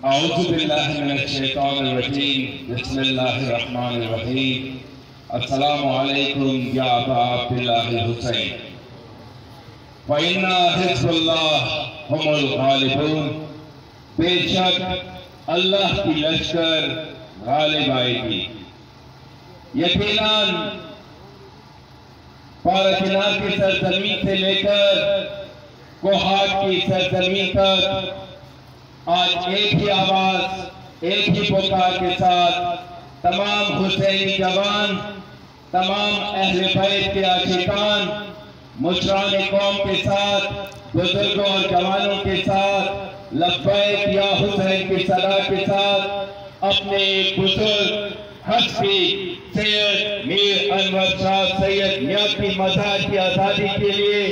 औज़ुबिल्लाहि मिनश्शैतानिर्रजीम बिस्मिल्लाहिर्रहमानिर्रहीम। अस्सलामु अलैकुम या अबा अब्दिल्लाहिल हुसैन व इन्ना हिज़्बुल्लाह हुमुल गालिबून। बेशक अल्लाह की लश्कर गालिब आएगी। यकीनन पारकिनार की सरजमीन से लेकर कोहाट की सरजमीन तक आज एक ही आवाज, एक ही पुकार के साथ तमाम हुसैनी जवान, तमाम अहले बैत के आशिकान, मुशरान कौम के साथ, बुजुर्गों और जवानों के साथ लब्बैक या हुसैन की सदा के साथ अपने एक बुजुर्ग हस्ती सैयद मीर अनवर शाह सैयद मियां की मज़ार की आज़ादी के लिए,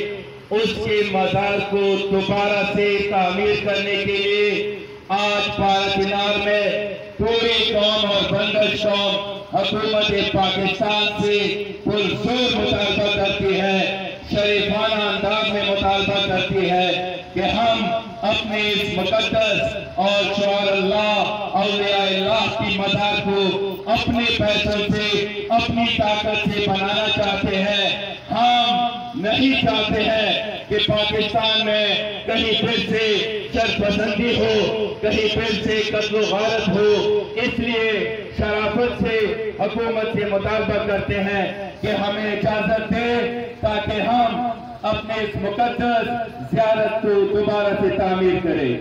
उसके मज़ार को दोबारा से तामीर करने के लिए आज पारकिनार में पूरी कौम और बंदश कौम हुकूमत पाकिस्तान से पुरजोर मुतालबा करती है, शरीफाना अंदाज में मुतालबा करती है कि हम अपने इस मुकद्दस और शुआर-अल्लाह औलिया-अल्लाह की मज़ार को अपने पैसों से, अपनी ताकत से बनाना चाहते हैं। हम नहीं चाहते हैं कि पाकिस्तान में कहीं फिर से शरपसंदी हो, कहीं फिर से कत्ल गारत हो। इसलिए शराफत से हुकूमत से मुतालबा करते हैं कि हमें इजाजत दें ताकि हम अपने इस मुकद्दस ज़ियारत को दोबारा से तामीर करें।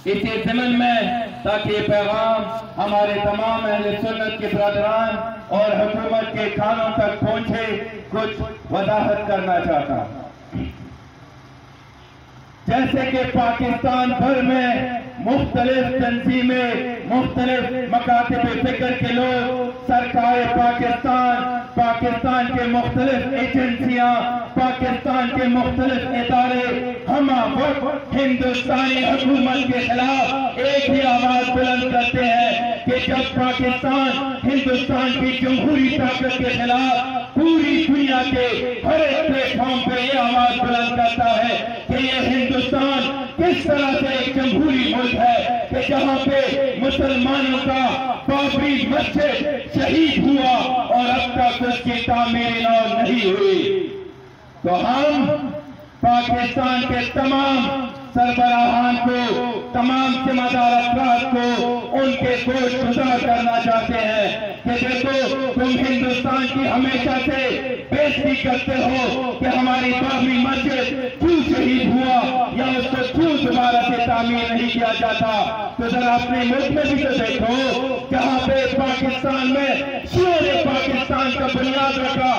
इसी ज़मन में ताकि ये पैगाम हमारे तमाम अहले सुन्नत के बरादरान और हुकूमत के कानों तक पहुंचे, कुछ वजाहत करना चाहता हूं। जैसे कि पाकिस्तान भर में मुख्तलिफ तंजीमें, मुख्तलिफ मकातिब फिक्र के लोग, सरकार पाकिस्तान, पाकिस्तान के मुख्तलिफ एजेंसियां, पाकिस्तान के मुख्तलिफ इदारे हम वक्त हिंदुस्तानी हुकूमत के खिलाफ एक ही आवाज बुलंद करते हैं कि जब पाकिस्तान हिंदुस्तान की जमहूरी ताकत के खिलाफ पूरी दुनिया के हर एक प्लेटफॉर्म पे ये आवाज बुलंद करता है कि ये हिंदुस्तान किस तरह से एक जमहूरी मुल्क है कि जहां पे मुसलमानों का बाबरी मस्जिद शहीद हुआ और अब तक उसकी तामीर नहीं हुई। तो हम पाकिस्तान के तमाम सरबराहान को, तमाम जिम्मेदार अफराद को उनके गोश गुजार करना चाहते हैं कि देखो, तुम हिंदुस्तान की हमेशा से बेइज्जती करते हो कि हमारी बाबरी मस्जिद क्यों शहीद हुआ या उसको क्यों दोबारा से तामीर नहीं किया जाता। तो जरा अपने मुल्क में भी तो देखो, जहाँ पे पाकिस्तान में शियों ने पाकिस्तान का बुनियाद रखा,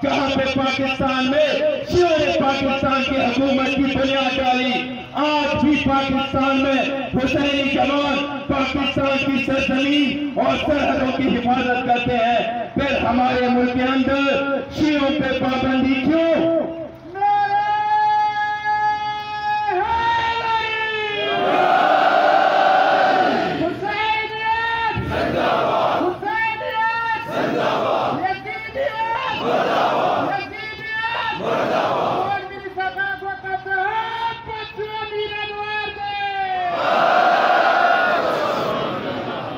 जहाँ पे पाकिस्तान में शियों ने पाकिस्तान की हुकूमत की बुनियाद डाली, आज भी पाकिस्तान में हुसैनी जवान पाकिस्तान की सरजमीन और सरहदों की हिफाजत करते हैं। फिर हमारे मुल्क के अंदर शियों पे पाबंदी क्यों?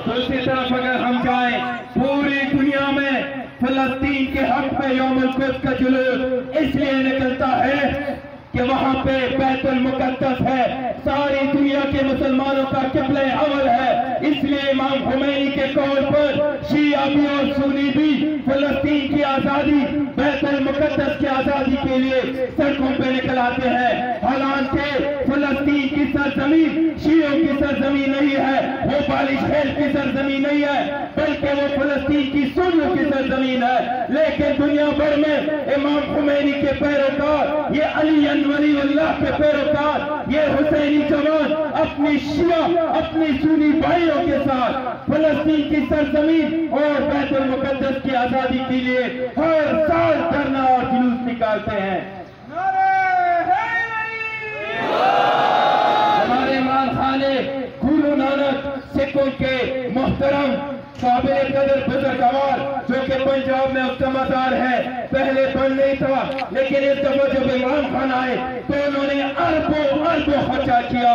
दूसरी तरफ अगर हम जाएं, पूरी दुनिया में फलस्तीन के हक में यौमुल कुद्स का जुलूस इसलिए निकलता है कि वहां पे बैतुल मुकद्दस है, सारी दुनिया के मुसलमानों का किबले अव्वल है। इसलिए इमाम खुमैनी के कौल पर शिया भी और सुन्नी भी फलस्तीन की आजादी, बैतुल मुकद्दस की आजादी के लिए सड़कों पे निकल आते हैं। हालांकि फलस्तीन की सरजमीन शियों की सरजमीन नहीं है, वो बालिशेल की सरजमीन नहीं है, बल्कि वो फलस्तीन की सुन्नियों की सरजमीन है। लेकिन दुनिया भर में इमाम खुमैनी के पैरोकार, ये अली वलीउल्लाह के पैरोकार, ये हुसैनी जवान अपनी शिया, अपनी सुन्नी भाइयों के साथ फलस्तीन की सरजमीन और बैतुल मुकद्दस की आजादी के लिए हर साल धरना और जुलूस निकालते हैं। हमारे ईमान खाने गुरु नानक सिखों के मोहतरम काबिल कदर बुजुर्गवार जो कि पंजाब में उसका मजार है, पहले बन नहीं था, लेकिन इस दफा जब इमरान खान आए तो उन्होंने अरबों माल को खर्चा किया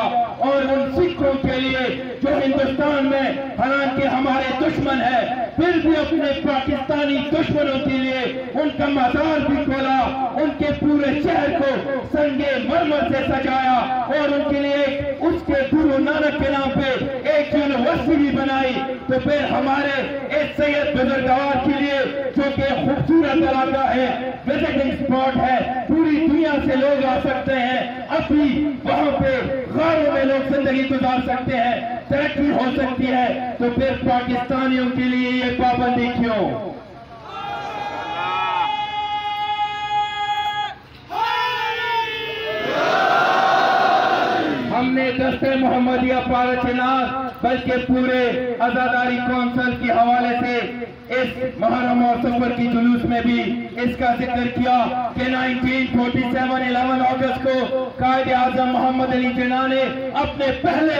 और उन सिखों के लिए जो हिंदुस्तान में हालांकि हमारे दुश्मन है फिर भी अपने पाकिस्तानी दुश्मनों के लिए उनका मजार भी खोला, उनके पूरे शहर को संगे मरमर से सजाया और उनके लिए उसके गुरु नानक के नाम पे एक यूनिवर्सिटी भी बनाई। तो फिर हमारे एक सैयद बुजुर्गवार के लिए जो कि खूबसूरत इलाका है, विजिटिंग स्पॉट है, पूरी दुनिया से लोग आ सकते हैं, अभी वहां पे गारों में लोग जिंदगी गुजार सकते हैं, तरक्की हो सकती है। तो फिर पाकिस्तानियों के लिए ये पाबंदी क्यों? हमने दस्ते मोहम्मदिया पारचनाथ बल्कि पूरे आजादारी कौंसिल के हवाले से इस मुहर्रम और सफर की जुलूस में भी इसका जिक्र किया कि 1947 11 अगस्त को कायदे आजम मोहम्मद अली जिन्ना ने अपने पहले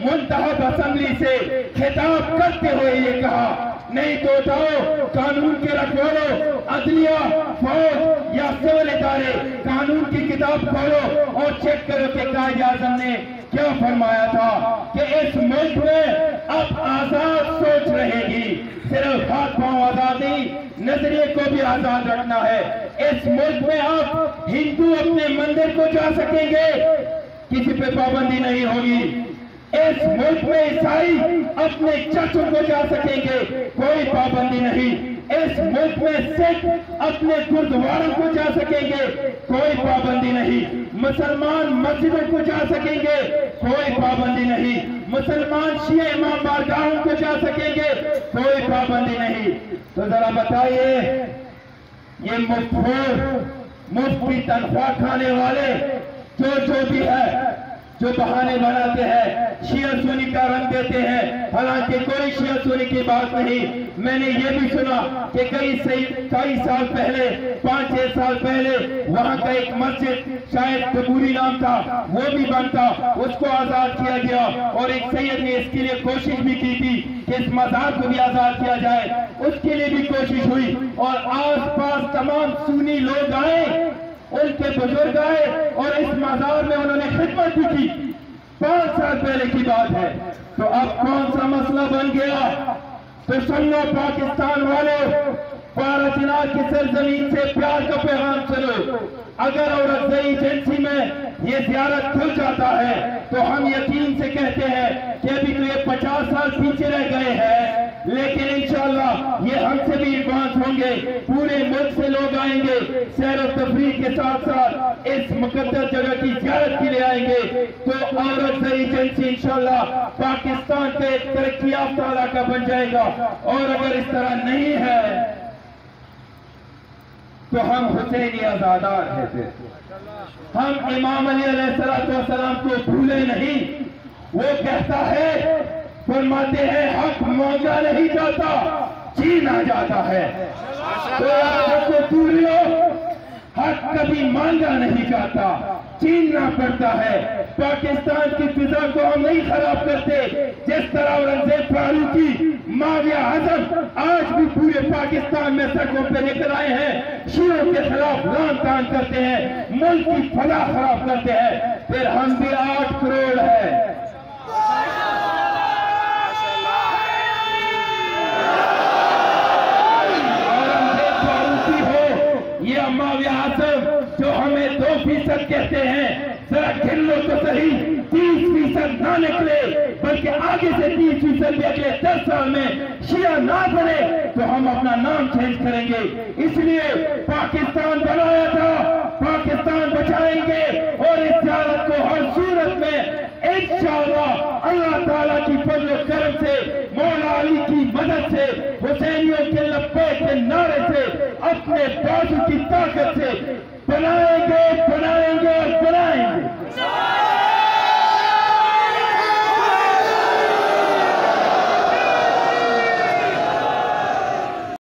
मुंतखब असेंबली से खिताब करते हुए ये कहा, नहीं तो जाओ कानून के रखवालों, अदलिया, फौज या सिविल इदारे, कानून की किताब खोलो और चेक करो कि कायदे आजम ने क्या फरमाया था कि इस मुल्क में अब आजाद सोच रहेगी, सिर्फ हाथ पांव आजाद नहीं, नजरिए को भी आजाद रखना है। इस मुल्क में आप हिंदू अपने मंदिर को जा सकेंगे, किसी पे पाबंदी नहीं होगी। इस मुल्क में ईसाई अपने चर्चों को जा सकेंगे, कोई पाबंदी नहीं। इस मुल्क में सिख अपने गुरुद्वारों को जा सकेंगे, कोई पाबंदी नहीं। मुसलमान मस्जिदों को जा सकेंगे, कोई पाबंदी नहीं। मुसलमान शिया इमाम बारगाहों को जा सकेंगे, कोई पाबंदी नहीं। तो जरा बताइए, ये मुफ्त की तनख्वाह खाने वाले जो भी है, जो बहाने बनाते हैं, शिया सुन्नी का रंग देते हैं, हालांकि कोई शिया सुन्नी की बात नहीं। मैंने ये भी सुना कि कई साल पहले, 5-6 साल पहले वहां का एक मस्जिद शायद कबूरी नाम था, वो भी बंद था, उसको आजाद किया गया और एक सैयद ने इसके लिए कोशिश भी की थी कि इस मजार को भी आजाद किया जाए, उसके लिए भी कोशिश हुई और आस पास तमाम सुन्नी लोग आए, उनके बुजुर्ग आए और इस मजार में उन्होंने खिदमत भी की। 5 साल पहले की बात है। तो अब कौन सा मसला बन गया? तो सुनो पाकिस्तान वालों, पारचनाथ की सरजमीन से प्यार का पैगाम सुनो। अगर औरंगजेब एजेंसी में ये जियारत खुल जाता है तो हम यकीन से कहते हैं कि अभी तो ये 50 साल पीछे रह गए हैं, लेकिन इंशाअल्लाह ये हमसे भी एडवांस होंगे। पूरे मुल्क से लोग आएंगे, सैर और तफरीह के साथ साथ इस मुकद्दस जगह की जियारत के लिए आएंगे। तो औरंगजेब एजेंसी इंशाअल्लाह पाकिस्तान के तरक्की याफ्ता इलाका बन जाएगा। और अगर इस तरह नहीं है तो हम हुसैनी आजादार हैं। फिर हम इमाम अली अलैहिस्सलाम को भूले नहीं। वो कहता है, फरमाते हैं, हक मांगा नहीं जाता, छीना जाता है। तो आपको भूल लो, हक कभी मांगा नहीं जाता, छीनना पड़ता है। पाकिस्तान की फिजा को हम नहीं खराब करते। जिस तरह औरंगजेब फारूकी, माविया आजम आज भी पूरे पाकिस्तान में सड़कों पे निकल आए हैं, शियों के खिलाफ लान तान करते हैं, मुल्क की फलाह खराब करते हैं। फिर हम भी 8 करोड़ है। औरंगजेब फारूकी हो या माविया आजम जो हमें 2% कहते हैं, जरा गिन लो तो सही, 30% ना निकले, बल्कि आगे से 30% भी अगले 10 साल में शिया ना बने तो हम अपना नाम चेंज करेंगे। इसलिए पाकिस्तान बनाया था, पाकिस्तान बचाएंगे और इस जियारत को हर सूरत में इंशाअल्लाह अल्लाह ताला की फजल करम से, मौला अली की मदद से, हुसैनियों के लब्बैक के नारे से, अपने बाजू की ताकत से